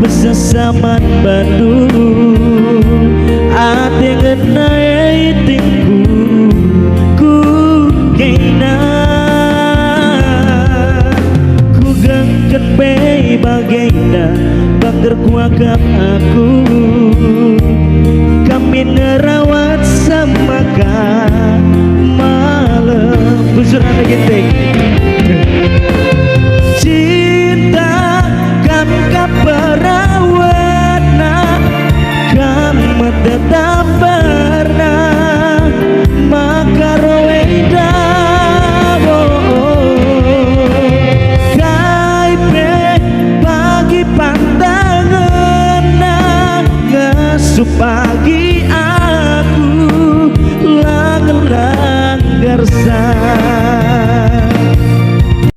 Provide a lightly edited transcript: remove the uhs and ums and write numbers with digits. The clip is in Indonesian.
Sesaman Bandung ate ngenai tingku ku kena ku gengken bei bagenda bangker kuagap aku kami nerawat sama malam busur anak ginting